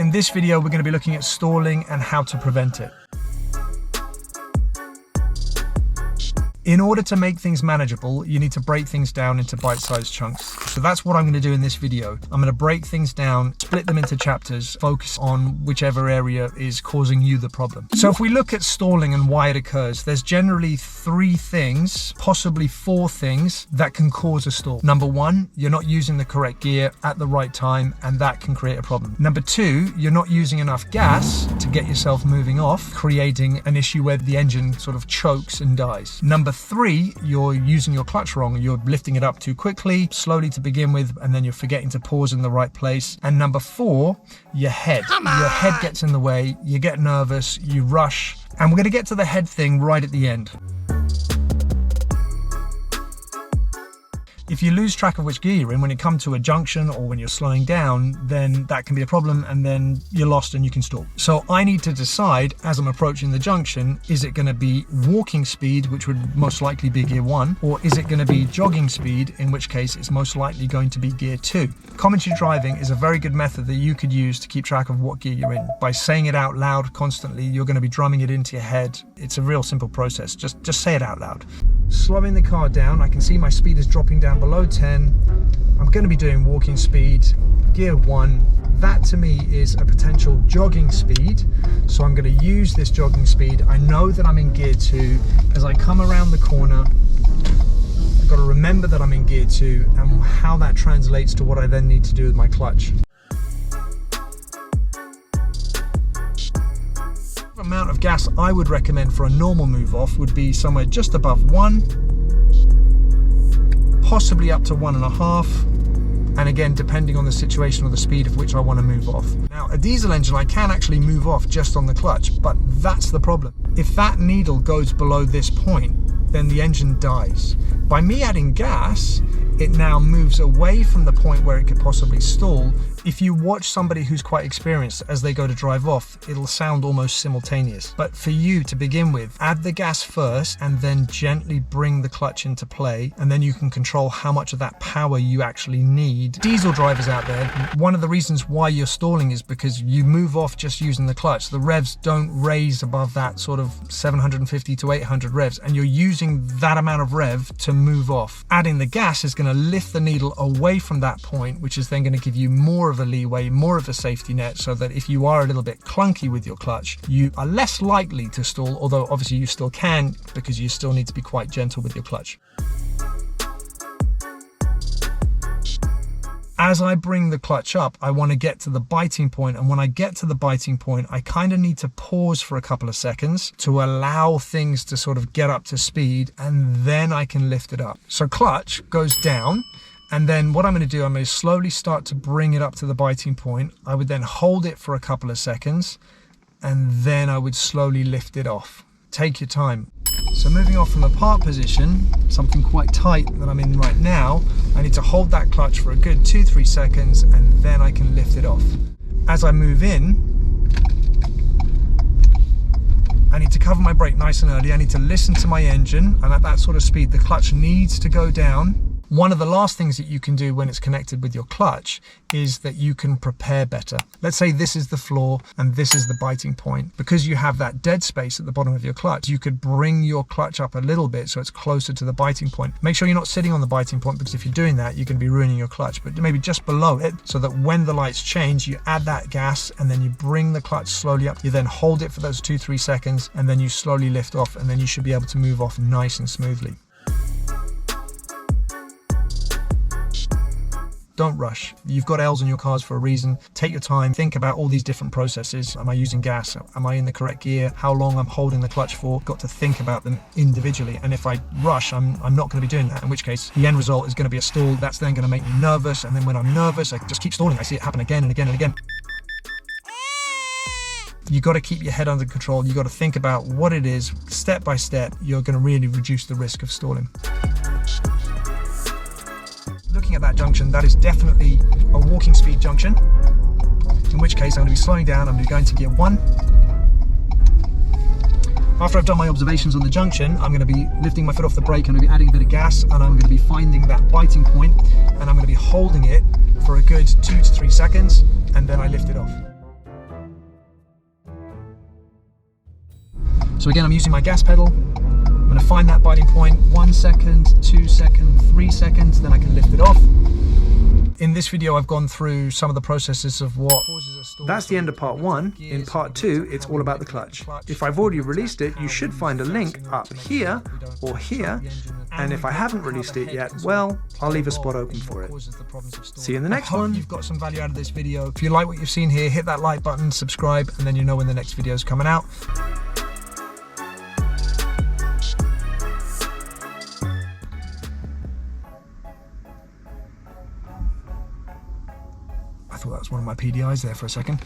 In this video, we're going to be looking at stalling and how to prevent it. In order to make things manageable, you need to break things down into bite-sized chunks. So that's what I'm going to do in this video. I'm going to break things down, split them into chapters, focus on whichever area is causing you the problem. So if we look at stalling and why it occurs, there's generally 3 things, possibly 4 things that can cause a stall. Number 1, you're not using the correct gear at the right time, and that can create a problem. Number 2, you're not using enough gas to get yourself moving off, creating an issue where the engine sort of chokes and dies. Number 3, you're using your clutch wrong. You're lifting it up too quickly, slowly to begin with, and then you're forgetting to pause in the right place. And number 4, your head. Your head gets in the way, you get nervous, you rush. And we're going to get to the head thing right at the end. If you lose track of which gear you're in when you come to a junction or when you're slowing down, then that can be a problem, and then you're lost and you can stall. So I need to decide as I'm approaching the junction, is it going to be walking speed, which would most likely be gear 1, or is it going to be jogging speed, in which case it's most likely going to be gear 2. Commentary driving is a very good method that you could use to keep track of what gear you're in. By saying it out loud constantly, you're going to be drumming it into your head. It's a real simple process. Just say it out loud. Slowing the car down, I can see my speed is dropping down below 10. I'm going to be doing walking speed, gear 1. That to me is a potential jogging speed. So I'm going to use this jogging speed. I know that I'm in gear 2. As I come around the corner, I've got to remember that I'm in gear 2 and how that translates to what I then need to do with my clutch. Amount of gas I would recommend for a normal move off would be somewhere just above 1, possibly up to 1.5, and again depending on the situation or the speed of which I want to move off. Now a diesel engine I can actually move off just on the clutch, but that's the problem. If that needle goes below this point, then the engine dies. By me adding gas, it now moves away from the point where it could possibly stall. If you watch somebody who's quite experienced as they go to drive off, it'll sound almost simultaneous. But for you to begin with, add the gas first and then gently bring the clutch into play, and then you can control how much of that power you actually need. Diesel drivers out there, one of the reasons why you're stalling is because you move off just using the clutch. The revs don't raise above that sort of 750 to 800 revs, and you're using that amount of rev to move off. Adding the gas is going to lift the needle away from that point, which is then going to give you more of a leeway, more of a safety net, so that if you are a little bit clunky with your clutch, you are less likely to stall, although obviously you still can, because you still need to be quite gentle with your clutch. As I bring the clutch up, I want to get to the biting point, and when I get to the biting point, I kind of need to pause for a couple of seconds to allow things to sort of get up to speed, and then I can lift it up. So clutch goes down, and then what I'm going to do, I'm going to slowly start to bring it up to the biting point. I would then hold it for a couple of seconds, and then I would slowly lift it off. Take your time. So moving off from the park position, something quite tight that I'm in right now, I need to hold that clutch for a good 2-3 seconds, and then I can lift it off. As I move in, I need to cover my brake nice and early. I need to listen to my engine, and at that sort of speed, the clutch needs to go down. One of the last things that you can do when it's connected with your clutch is that you can prepare better. Let's say this is the floor and this is the biting point. Because you have that dead space at the bottom of your clutch, you could bring your clutch up a little bit so it's closer to the biting point. Make sure you're not sitting on the biting point, because if you're doing that, you can be ruining your clutch, but maybe just below it, so that when the lights change, you add that gas and then you bring the clutch slowly up. You then hold it for those 2-3 seconds, and then you slowly lift off, and then you should be able to move off nice and smoothly. Don't rush. You've got L's in your cars for a reason. Take your time. Think about all these different processes. Am I using gas? Am I in the correct gear? How long I'm holding the clutch for? Got to think about them individually. And if I rush, I'm not going to be doing that, in which case the end result is going to be a stall. That's then going to make me nervous. And then when I'm nervous, I just keep stalling. I see it happen again and again and again. You got to keep your head under control. You got to think about what it is. Step by step, you're going to really reduce the risk of stalling. Looking at that junction, that is definitely a walking speed junction, in which case I'm going to be slowing down. I'm going to be going to gear 1. After I've done my observations on the junction, I'm going to be lifting my foot off the brake, I'm going to be adding a bit of gas, and I'm going to be finding that biting point, and I'm going to be holding it for a good 2 to 3 seconds, and then I lift it off. So again, I'm using my gas pedal. I'm going to find that biting point, 1 second, 2 seconds, 3 seconds, then I can lift it off. In this video, I've gone through some of the processes of what causes a stall. That's the end of part 1. In part 2, it's all about the clutch. If I've already released it, you should find a link up here or here. And if I haven't released it yet, well, I'll leave a spot open for it. See you in the next one. I hope you've got some value out of this video. If you like what you've seen here, hit that like button, subscribe, and then you know when the next video is coming out. I thought that was one of my PDIs there for a second.